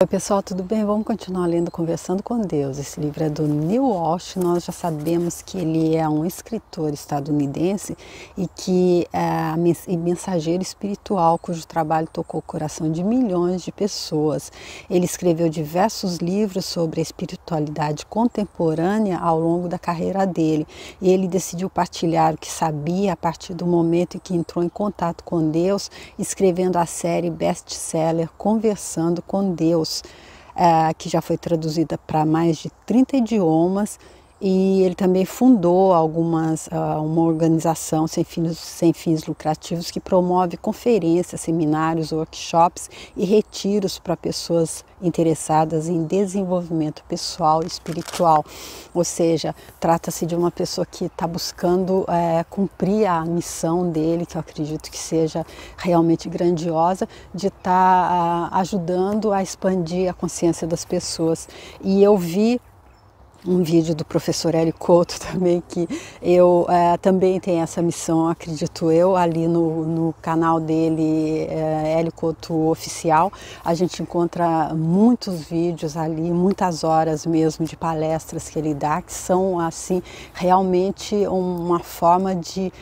Oi pessoal, tudo bem? Vamos continuar lendo Conversando com Deus. Esse livro é do Neil Walsh. Nós já sabemos que ele é um escritor estadunidense e que é mensageiro espiritual, cujo trabalho tocou o coração de milhões de pessoas. Ele escreveu diversos livros sobre a espiritualidade contemporânea ao longo da carreira dele. E ele decidiu partilhar o que sabia a partir do momento em que entrou em contato com Deus, escrevendo a série best-seller Conversando com Deus. Que já foi traduzida para mais de 30 idiomas, e ele também fundou uma organização sem fins lucrativos que promove conferências, seminários, workshops e retiros para pessoas interessadas em desenvolvimento pessoal e espiritual. Ou seja, trata-se de uma pessoa que está buscando cumprir a missão dele, que eu acredito que seja realmente grandiosa, de estar ajudando a expandir a consciência das pessoas. E eu vi um vídeo do professor Hélio Couto também, que eu também tenho essa missão, acredito eu, ali no canal dele, Hélio Couto Oficial. A gente encontra muitos vídeos ali, muitas horas mesmo de palestras que ele dá, que são assim realmente uma forma de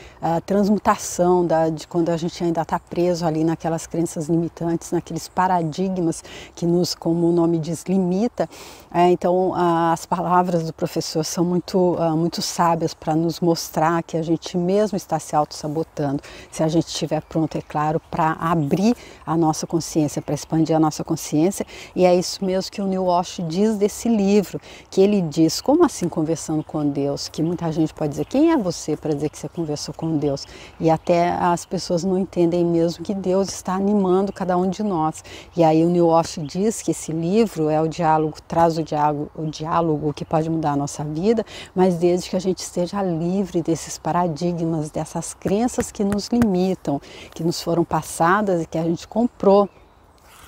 transmutação de quando a gente ainda está preso ali naquelas crenças limitantes, naqueles paradigmas que nos, como o nome diz, limita. Então as palavras do professor são muito sábias para nos mostrar que a gente mesmo está se auto-sabotando, se a gente estiver pronto, é claro, para abrir a nossa consciência, para expandir a nossa consciência. E é isso mesmo que o Neil Walsh diz desse livro, que ele diz, como assim conversando com Deus? Que muita gente pode dizer, quem é você para dizer que você conversou com Deus? E até as pessoas não entendem mesmo que Deus está animando cada um de nós. E aí o Neil Walsh diz que esse livro é o diálogo, traz o diálogo que pode mudar a nossa vida, mas desde que a gente esteja livre desses paradigmas, dessas crenças que nos limitam, que nos foram passadas e que a gente comprou,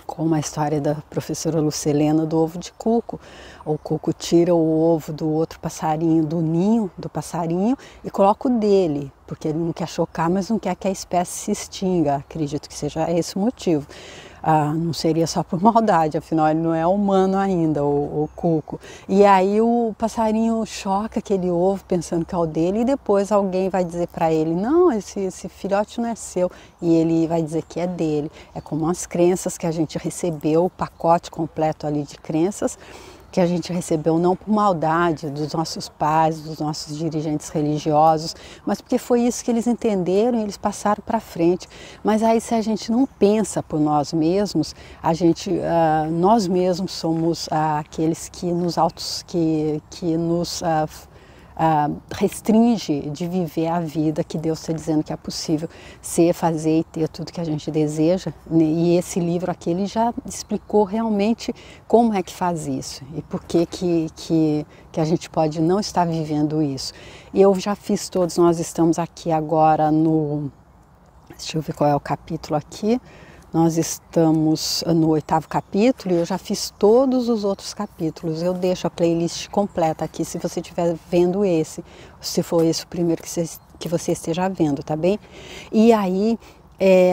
como a história da professora Lucelena do ovo de cuco. O cuco tira o ovo do outro passarinho, do ninho do passarinho, e coloca o dele, porque ele não quer chocar, mas não quer que a espécie se extinga. Acredito que seja esse o motivo. Não seria só por maldade, afinal ele não é humano ainda, o cuco. E aí o passarinho choca aquele ovo pensando que é o dele, e depois alguém vai dizer para ele, não, esse filhote não é seu, e ele vai dizer que é dele. É como as crenças que a gente recebeu, o pacote completo ali de crenças, que a gente recebeu não por maldade dos nossos pais, dos nossos dirigentes religiosos, mas porque foi isso que eles entenderam e eles passaram para frente. Mas aí, se a gente não pensa por nós mesmos, nós mesmos somos aqueles que nos restringe de viver a vida que Deus está dizendo que é possível ser, fazer e ter tudo que a gente deseja. E esse livro aqui ele já explicou realmente como é que faz isso e por que a gente pode não estar vivendo isso. E eu já fiz todos, nós estamos aqui agora deixa eu ver qual é o capítulo aqui. Nós estamos no 8º capítulo e eu já fiz todos os outros capítulos. Eu deixo a playlist completa aqui se você estiver vendo esse, se for esse o primeiro que você esteja vendo, tá bem? E aí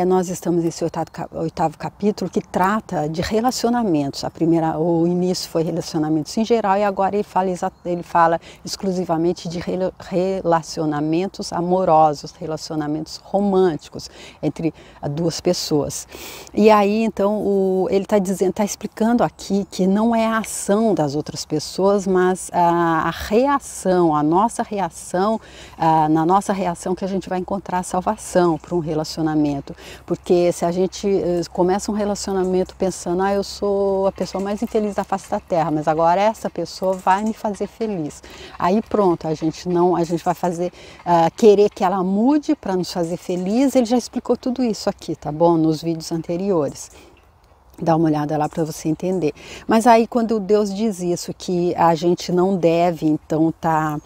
nós estamos nesse 8º capítulo que trata de relacionamentos. O início foi relacionamentos em geral e agora ele fala exclusivamente de relacionamentos amorosos, relacionamentos românticos entre duas pessoas. E aí então ele está explicando aqui que não é a ação das outras pessoas, mas a reação, a nossa reação, na nossa reação que a gente vai encontrar a salvação para um relacionamento. Porque se a gente começa um relacionamento pensando, eu sou a pessoa mais infeliz da face da terra, mas agora essa pessoa vai me fazer feliz. Aí pronto, a gente vai fazer, querer que ela mude para nos fazer feliz. Ele já explicou tudo isso aqui, tá bom? Nos vídeos anteriores. Dá uma olhada lá para você entender. Mas aí quando Deus diz isso, que a gente não deve então tá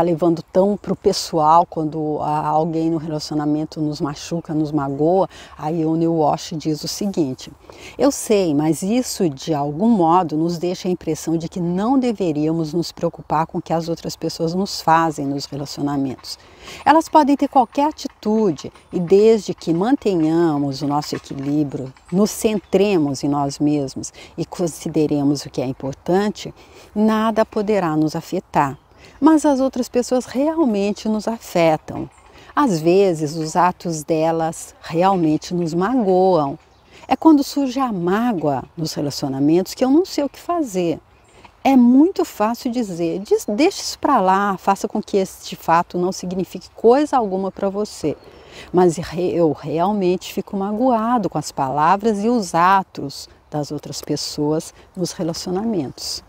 levando tão para o pessoal, quando alguém no relacionamento nos machuca, nos magoa, aí o Neil Walsh diz o seguinte: eu sei, mas isso de algum modo nos deixa a impressão de que não deveríamos nos preocupar com o que as outras pessoas nos fazem nos relacionamentos. Elas podem ter qualquer atitude e desde que mantenhamos o nosso equilíbrio, nos centremos em nós mesmos e consideremos o que é importante, nada poderá nos afetar. Mas as outras pessoas realmente nos afetam. Às vezes, os atos delas realmente nos magoam. É quando surge a mágoa nos relacionamentos que eu não sei o que fazer. É muito fácil dizer, deixa isso para lá, faça com que este fato não signifique coisa alguma para você. Mas eu realmente fico magoado com as palavras e os atos das outras pessoas nos relacionamentos.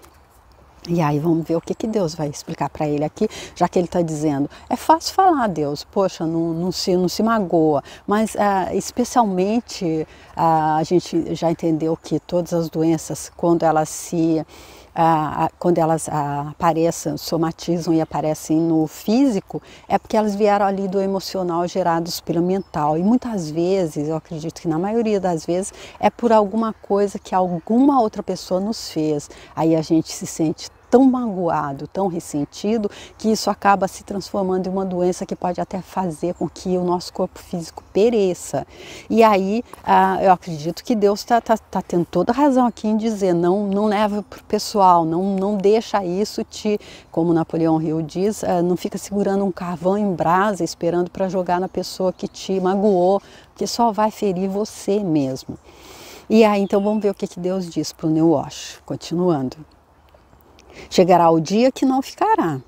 E aí vamos ver o que Deus vai explicar para ele aqui, já que ele está dizendo, é fácil falar, Deus, poxa, não se magoa, mas especialmente a gente já entendeu que todas as doenças, quando elas aparecem, somatizam e aparecem no físico, é porque elas vieram ali do emocional gerados pelo mental. E muitas vezes, eu acredito que na maioria das vezes, é por alguma coisa que alguma outra pessoa nos fez. Aí a gente se sente tão magoado, tão ressentido, que isso acaba se transformando em uma doença que pode até fazer com que o nosso corpo físico pereça. E aí eu acredito que Deus está tendo toda a razão aqui em dizer, não leva para o pessoal, não deixa isso como Napoleão Hill diz, não fica segurando um carvão em brasa esperando para jogar na pessoa que te magoou, porque só vai ferir você mesmo. E aí então vamos ver o que Deus diz para o Neil Walsh, continuando. Chegará o dia que não ficará.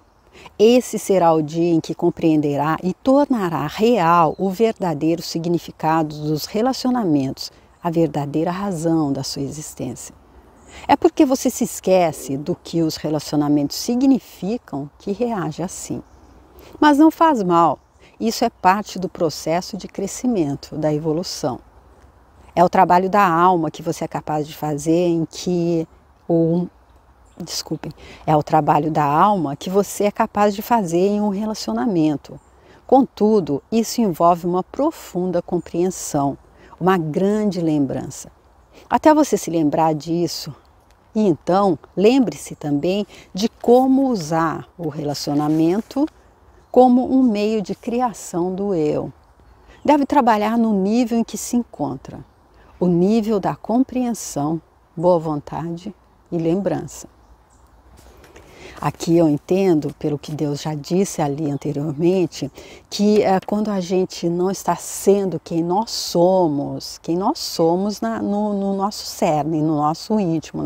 Esse será o dia em que compreenderá e tornará real o verdadeiro significado dos relacionamentos, a verdadeira razão da sua existência. É porque você se esquece do que os relacionamentos significam que reage assim. Mas não faz mal, isso é parte do processo de crescimento, da evolução. É o trabalho da alma que você é capaz de fazer é o trabalho da alma que você é capaz de fazer em um relacionamento. Contudo, isso envolve uma profunda compreensão, uma grande lembrança. Até você se lembrar disso, e então lembre-se também de como usar o relacionamento como um meio de criação do eu. Deve trabalhar no nível em que se encontra, o nível da compreensão, boa vontade e lembrança. Aqui eu entendo, pelo que Deus já disse ali anteriormente, que quando a gente não está sendo quem nós somos no nosso cerne, no nosso íntimo,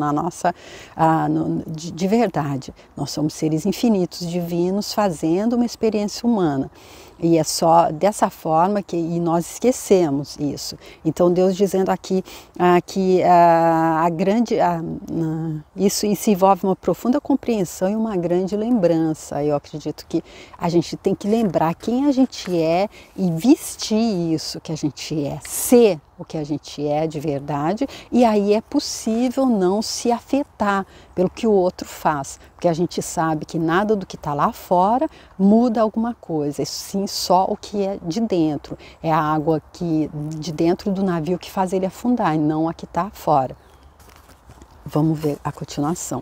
de verdade, nós somos seres infinitos, divinos, fazendo uma experiência humana. E é só dessa forma que nós esquecemos isso. Então Deus dizendo aqui que isso envolve uma profunda compreensão e uma grande lembrança. Eu acredito que a gente tem que lembrar quem a gente é e vestir isso que a gente é, ser o que a gente é de verdade, e aí é possível não se afetar pelo que o outro faz, porque a gente sabe que nada do que está lá fora muda alguma coisa, sim só o que é de dentro, é a água de dentro do navio que faz ele afundar, e não a que está fora. Vamos ver a continuação.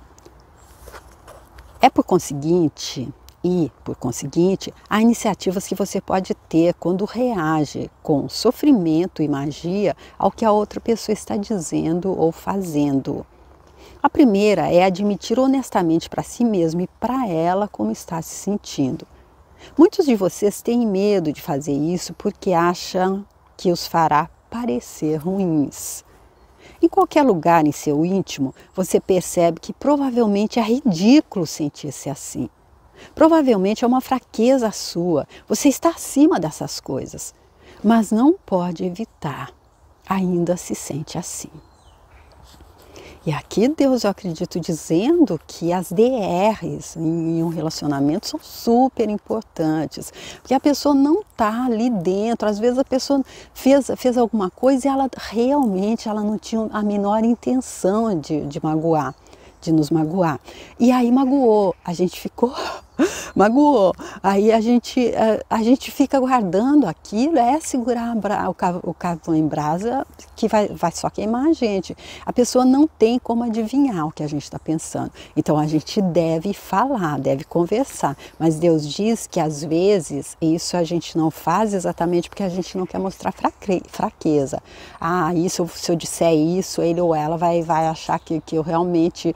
Por conseguinte, há iniciativas que você pode ter quando reage com sofrimento e magia ao que a outra pessoa está dizendo ou fazendo. A primeira é admitir honestamente para si mesmo e para ela como está se sentindo. Muitos de vocês têm medo de fazer isso porque acham que os fará parecer ruins. Em qualquer lugar em seu íntimo, você percebe que provavelmente é ridículo sentir-se assim. Provavelmente é uma fraqueza sua, você está acima dessas coisas, mas não pode evitar, ainda se sente assim. E aqui Deus, eu acredito, dizendo que as DRs em um relacionamento são super importantes, porque a pessoa não está ali dentro, às vezes a pessoa fez alguma coisa e ela não tinha a menor intenção de magoar, de nos magoar. E aí magoou, a gente ficou Magoou. Aí a gente fica guardando aquilo, é segurar o carvão em brasa que vai só queimar a gente. A pessoa não tem como adivinhar o que a gente está pensando. Então a gente deve falar, deve conversar. Mas Deus diz que às vezes isso a gente não faz exatamente porque a gente não quer mostrar fraqueza. Ah, isso, se eu disser isso, ele ou ela vai achar que eu realmente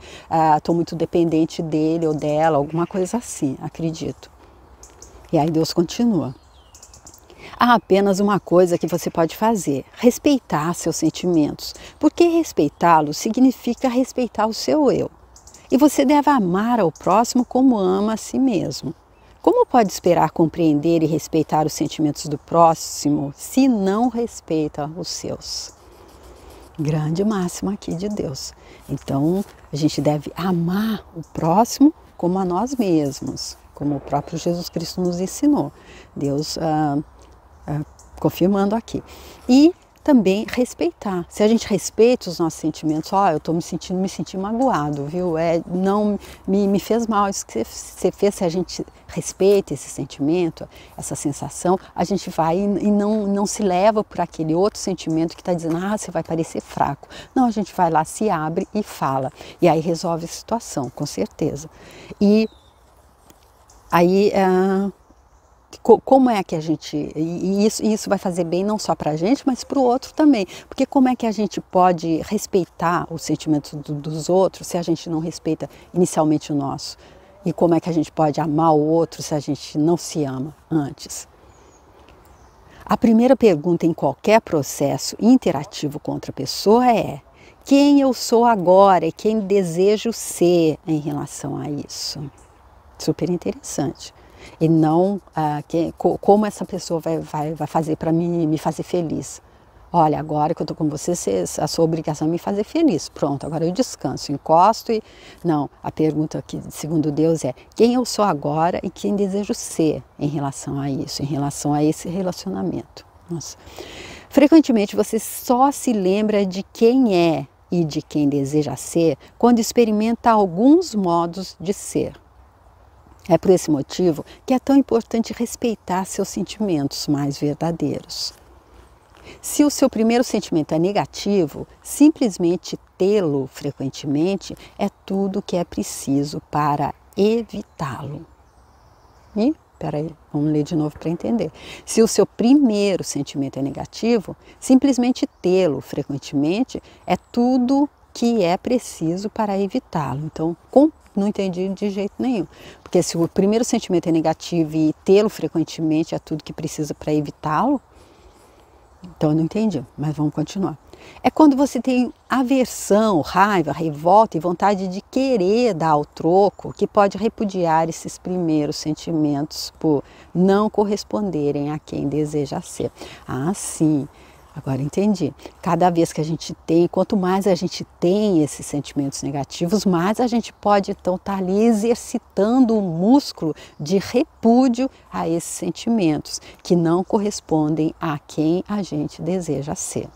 estou muito dependente dele ou dela, alguma coisa assim, acredito. E aí Deus continua. Há apenas uma coisa que você pode fazer: respeitar seus sentimentos, porque respeitá-los significa respeitar o seu eu. E você deve amar ao próximo como ama a si mesmo. Como pode esperar compreender e respeitar os sentimentos do próximo se não respeita os seus? Grande máxima aqui de Deus. Então, a gente deve amar o próximo como a nós mesmos, como o próprio Jesus Cristo nos ensinou. Deus confirmando aqui. E também respeitar. Se a gente respeita os nossos sentimentos, eu estou me sentindo magoado, viu? Não me fez mal isso que você fez. Se a gente respeita esse sentimento, essa sensação, a gente vai e não se leva por aquele outro sentimento que está dizendo, você vai parecer fraco. Não, a gente vai lá, se abre e fala. E aí resolve a situação, com certeza. E aí como é que a gente, e isso vai fazer bem não só para a gente, mas para o outro também, porque como é que a gente pode respeitar os sentimentos dos outros se a gente não respeita inicialmente o nosso? E como é que a gente pode amar o outro se a gente não se ama antes? A primeira pergunta em qualquer processo interativo com outra pessoa é: quem eu sou agora e quem desejo ser em relação a isso? Super interessante. E não como essa pessoa vai fazer para me fazer feliz. Olha, agora que eu estou com você, a sua obrigação é me fazer feliz. Pronto, agora eu descanso, encosto e... Não, a pergunta que, segundo Deus, é quem eu sou agora e quem desejo ser em relação a isso, em relação a esse relacionamento. Nossa. Frequentemente você só se lembra de quem é e de quem deseja ser quando experimenta alguns modos de ser. É por esse motivo que é tão importante respeitar seus sentimentos mais verdadeiros. Se o seu primeiro sentimento é negativo, simplesmente tê-lo frequentemente é tudo que é preciso para evitá-lo. E, peraí, vamos ler de novo para entender. Se o seu primeiro sentimento é negativo, simplesmente tê-lo frequentemente é tudo que é preciso para evitá-lo. Então, não entendi de jeito nenhum. Porque se o primeiro sentimento é negativo e tê-lo frequentemente é tudo que precisa para evitá-lo, então eu não entendi, mas vamos continuar. É quando você tem aversão, raiva, revolta e vontade de querer dar o troco que pode repudiar esses primeiros sentimentos por não corresponderem a quem deseja ser. Sim. Agora entendi. Cada vez que a gente tem, quanto mais a gente tem esses sentimentos negativos, mais a gente pode então estar ali exercitando o músculo de repúdio a esses sentimentos que não correspondem a quem a gente deseja ser.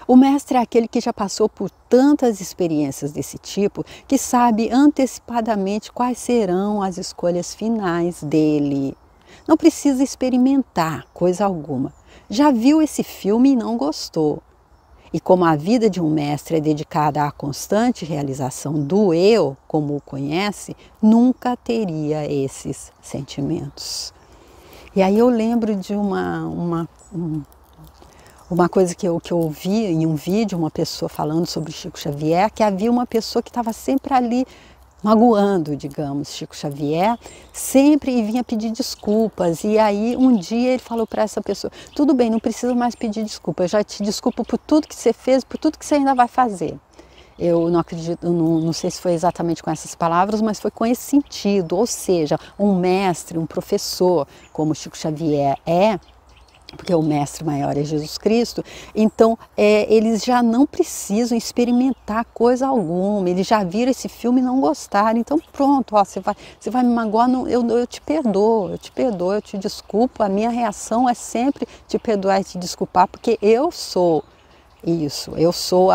O mestre é aquele que já passou por tantas experiências desse tipo que sabe antecipadamente quais serão as escolhas finais dele. Não precisa experimentar coisa alguma. Já viu esse filme e não gostou. E como a vida de um mestre é dedicada à constante realização do eu, como o conhece, nunca teria esses sentimentos. E aí eu lembro de uma coisa que eu ouvi em um vídeo, uma pessoa falando sobre Chico Xavier, que havia uma pessoa que estava sempre ali magoando, digamos, Chico Xavier, sempre vinha pedir desculpas. E aí um dia ele falou para essa pessoa: tudo bem, não precisa mais pedir desculpa, eu já te desculpo por tudo que você fez, por tudo que você ainda vai fazer. Eu não acredito, não sei se foi exatamente com essas palavras, mas foi com esse sentido. Ou seja, um mestre, um professor, como Chico Xavier porque o mestre maior é Jesus Cristo, então eles já não precisam experimentar coisa alguma, eles já viram esse filme e não gostaram, então pronto, você vai me magoar, eu te perdoo, eu te desculpo, a minha reação é sempre te perdoar e te desculpar, porque eu sou isso, eu sou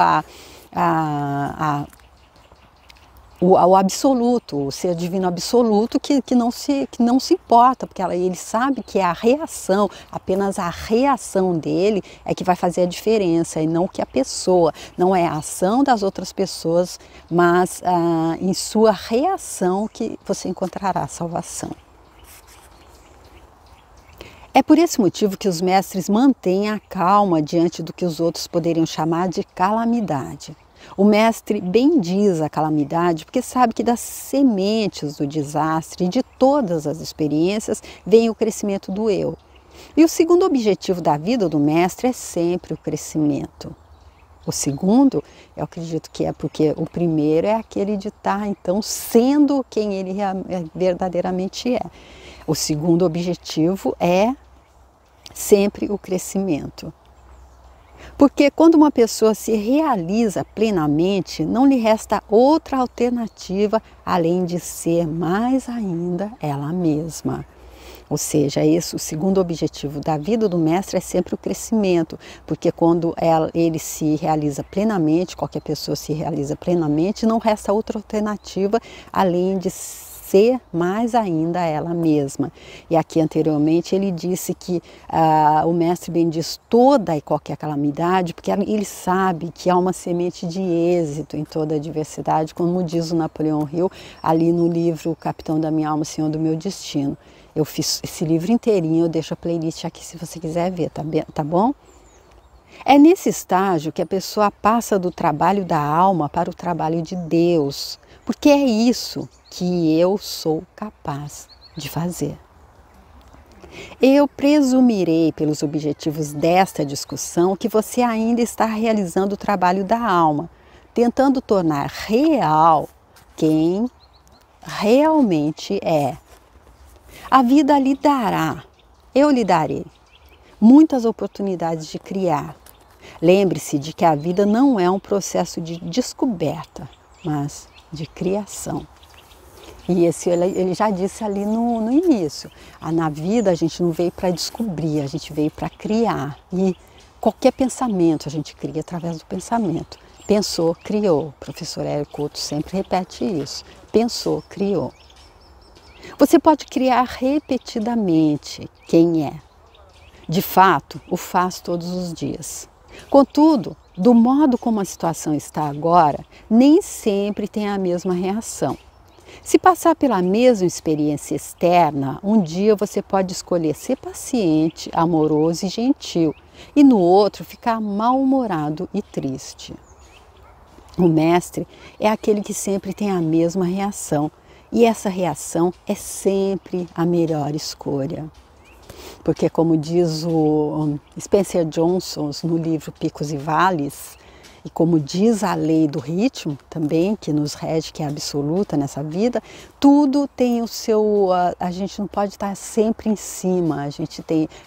o absoluto, o ser divino absoluto que não se importa, porque ele sabe que é a reação, apenas a reação dele é que vai fazer a diferença e não que a pessoa, não é a ação das outras pessoas, mas em sua reação que você encontrará a salvação. É por esse motivo que os mestres mantêm a calma diante do que os outros poderiam chamar de calamidade. O mestre bendiz a calamidade porque sabe que das sementes do desastre e de todas as experiências vem o crescimento do eu. E o segundo objetivo da vida do mestre é sempre o crescimento. O segundo, eu acredito que é porque o primeiro é aquele de estar, então, sendo quem ele verdadeiramente é. O segundo objetivo é sempre o crescimento. Porque quando uma pessoa se realiza plenamente, não lhe resta outra alternativa além de ser mais ainda ela mesma. Ou seja, esse, o segundo objetivo da vida do mestre é sempre o crescimento, porque quando ele se realiza plenamente, qualquer pessoa se realiza plenamente, não resta outra alternativa além de ser mais ainda ela mesma. E aqui anteriormente ele disse que o mestre bendiz toda e qualquer calamidade, porque ele sabe que há uma semente de êxito em toda a adversidade, como diz o Napoleão Hill ali no livro O Capitão da Minha Alma, Senhor do Meu Destino. Eu fiz esse livro inteirinho, eu deixo a playlist aqui se você quiser ver, tá bom? É nesse estágio que a pessoa passa do trabalho da alma para o trabalho de Deus, porque é isso que eu sou capaz de fazer. Eu presumirei, pelos objetivos desta discussão, que você ainda está realizando o trabalho da alma, tentando tornar real quem realmente é. A vida lhe dará, eu lhe darei, muitas oportunidades de criar. Lembre-se de que a vida não é um processo de descoberta, mas de criação. E ele já disse ali no início, na vida a gente não veio para descobrir, a gente veio para criar. E qualquer pensamento a gente cria através do pensamento. Pensou, criou. O professor Hélio Couto sempre repete isso. Pensou, criou. Você pode criar repetidamente quem é. De fato, o faz todos os dias. Contudo, do modo como a situação está agora, nem sempre tem a mesma reação. Se passar pela mesma experiência externa, um dia você pode escolher ser paciente, amoroso e gentil, e no outro ficar mal-humorado e triste. O mestre é aquele que sempre tem a mesma reação, e essa reação é sempre a melhor escolha. Porque, como diz o Spencer Johnson no livro Picos e Vales, e como diz a lei do ritmo também, que nos rege, que é absoluta nessa vida, tudo tem o seu... A gente não pode estar sempre em cima,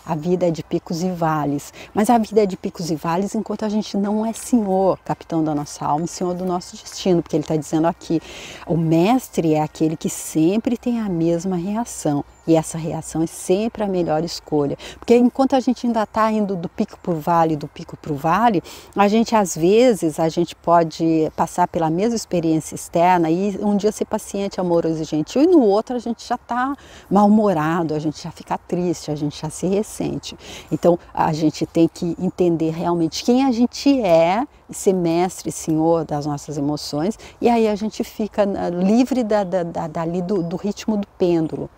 a vida é de picos e vales, mas a vida é de picos e vales enquanto a gente não é senhor, capitão da nossa alma, senhor do nosso destino, porque ele está dizendo aqui, o mestre é aquele que sempre tem a mesma reação. E essa reação é sempre a melhor escolha. Porque enquanto a gente ainda está indo do pico para o vale, a gente às vezes, a gente pode passar pela mesma experiência externa e um dia ser paciente, amoroso e gentil, e no outro a gente já está mal-humorado, a gente já fica triste, a gente já se ressente. Então a gente tem que entender realmente quem a gente é, ser mestre, senhor das nossas emoções, e aí a gente fica livre dali do ritmo do pêndulo,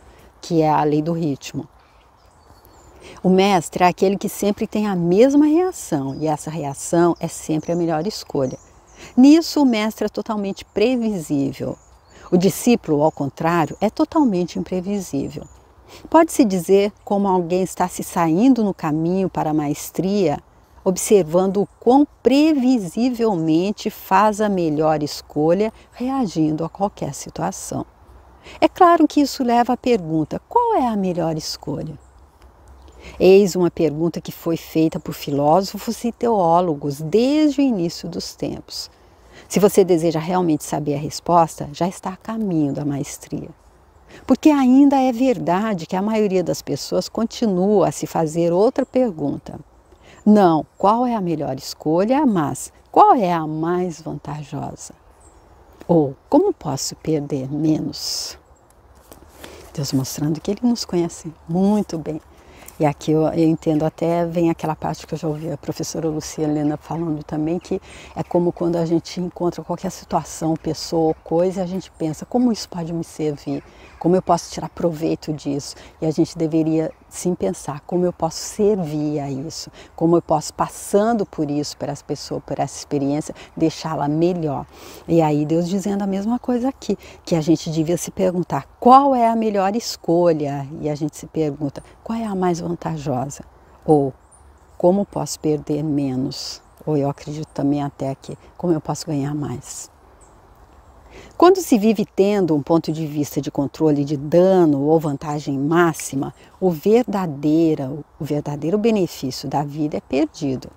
que é a lei do ritmo. O mestre é aquele que sempre tem a mesma reação, e essa reação é sempre a melhor escolha. Nisso o mestre é totalmente previsível. O discípulo, ao contrário, é totalmente imprevisível. Pode-se dizer como alguém está se saindo no caminho para a maestria, observando o quão previsivelmente faz a melhor escolha, reagindo a qualquer situação. É claro que isso leva à pergunta, qual é a melhor escolha? Eis uma pergunta que foi feita por filósofos e teólogos desde o início dos tempos. Se você deseja realmente saber a resposta, já está a caminho da maestria. Porque ainda é verdade que a maioria das pessoas continua a se fazer outra pergunta. Não, qual é a melhor escolha, mas qual é a mais vantajosa? Ou como posso perder menos? Deus mostrando que Ele nos conhece muito bem. E aqui eu entendo até, vem aquela parte que eu já ouvi a professora Luciana falando também, que é como quando a gente encontra qualquer situação, pessoa ou coisa, e a gente pensa, como isso pode me servir? Como eu posso tirar proveito disso? E a gente deveria sim pensar, como eu posso servir a isso? Como eu posso, passando por isso, para essa pessoa, por essa experiência, deixá-la melhor? E aí Deus dizendo a mesma coisa aqui, que a gente devia se perguntar, qual é a melhor escolha? E a gente se pergunta, qual é a mais vantajosa? Ou, como posso perder menos? Ou eu acredito também até aqui, como eu posso ganhar mais? Quando se vive tendo um ponto de vista de controle de dano ou vantagem máxima, o verdadeiro benefício da vida é perdido.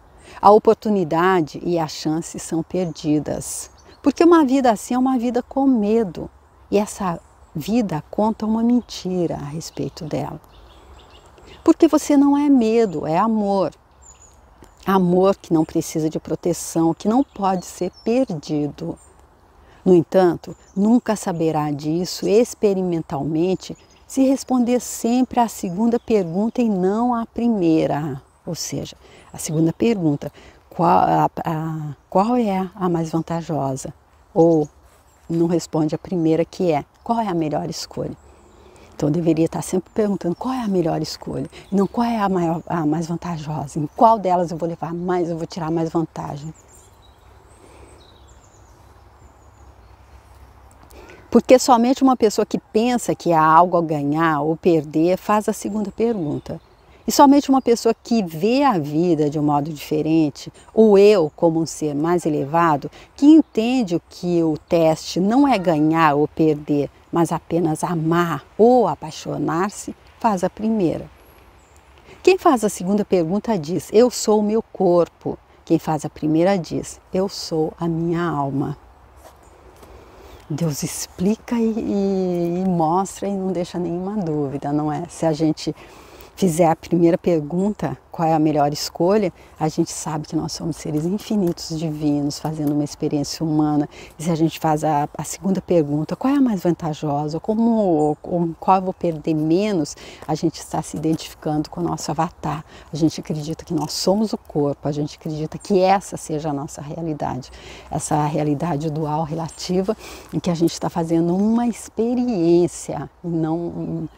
A oportunidade e a chance são perdidas. Porque uma vida assim é uma vida com medo. E essa vida conta uma mentira a respeito dela. Porque você não é medo, é amor. Amor que não precisa de proteção, que não pode ser perdido. No entanto, nunca saberá disso experimentalmente se responder sempre à segunda pergunta e não à primeira. Ou seja, a segunda pergunta, qual é a mais vantajosa? Ou não responde a primeira, que é, qual é a melhor escolha? Então eu deveria estar sempre perguntando qual é a melhor escolha, e não qual é a mais vantajosa, em qual delas eu vou levar mais, eu vou tirar mais vantagem. Porque somente uma pessoa que pensa que há algo a ganhar ou perder faz a segunda pergunta. E somente uma pessoa que vê a vida de um modo diferente, o eu como um ser mais elevado, que entende que o teste não é ganhar ou perder, mas apenas amar ou apaixonar-se, faz a primeira. Quem faz a segunda pergunta diz, eu sou o meu corpo. Quem faz a primeira diz, eu sou a minha alma. Deus explica e mostra e não deixa nenhuma dúvida, não é? Se a gente fizer a primeira pergunta, qual é a melhor escolha, a gente sabe que nós somos seres infinitos divinos, fazendo uma experiência humana. E se a gente faz a segunda pergunta, qual é a mais vantajosa, qual eu vou perder menos, a gente está se identificando com o nosso avatar. A gente acredita que nós somos o corpo, a gente acredita que essa seja a nossa realidade. Essa realidade dual, relativa, em que a gente está fazendo uma experiência, e não...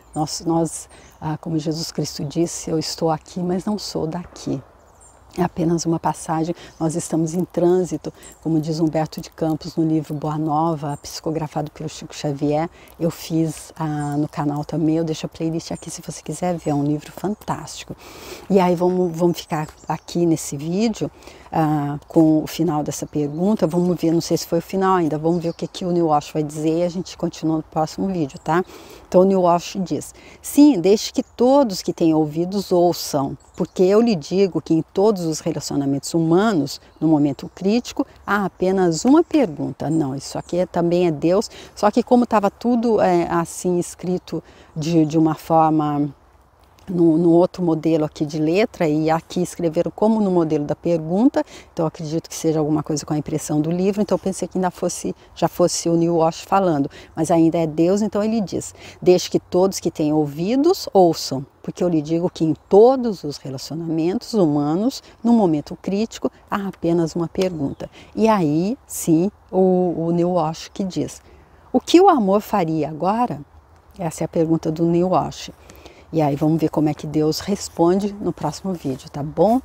como Jesus Cristo disse, eu estou aqui, mas não sou daqui. É apenas uma passagem, nós estamos em trânsito, como diz Humberto de Campos no livro Boa Nova, psicografado pelo Chico Xavier. Eu fiz no canal também, eu deixo a playlist aqui se você quiser ver, é um livro fantástico. E aí vamos ficar aqui nesse vídeo com o final dessa pergunta, vamos ver, não sei se foi o final ainda, vamos ver o que o Neil Walsh vai dizer e a gente continua no próximo vídeo, tá? Então o Neil Walsh diz, sim, deixe que todos que têm ouvidos ouçam, porque eu lhe digo que em todos os relacionamentos humanos, no momento crítico, há apenas uma pergunta. Não, isso aqui também é Deus, só que como estava tudo assim escrito de uma forma... No outro modelo aqui de letra, e aqui escreveram como no modelo da pergunta, então eu acredito que seja alguma coisa com a impressão do livro, então eu pensei que já fosse o Neil Walsh falando, mas ainda é Deus, então ele diz, deixe que todos que têm ouvidos ouçam, porque eu lhe digo que em todos os relacionamentos humanos, no momento crítico, há apenas uma pergunta. E aí, sim, o Neil Walsh que diz, o que o amor faria agora? Essa é a pergunta do Neil Walsh. E aí vamos ver como é que Deus responde no próximo vídeo, tá bom?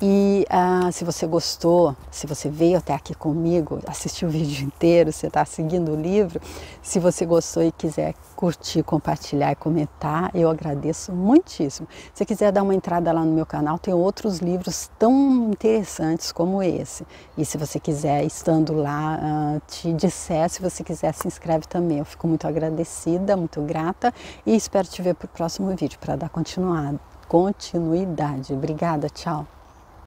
E se você gostou, se você veio até aqui comigo, assistiu o vídeo inteiro, você está seguindo o livro, se você gostou e quiser curtir, compartilhar e comentar, eu agradeço muitíssimo. Se você quiser dar uma entrada lá no meu canal, tem outros livros tão interessantes como esse. E se você quiser, estando lá, te disser, se você quiser, se inscreve também. Eu fico muito agradecida, muito grata e espero te ver para o próximo vídeo, para dar continuidade. Obrigada, tchau!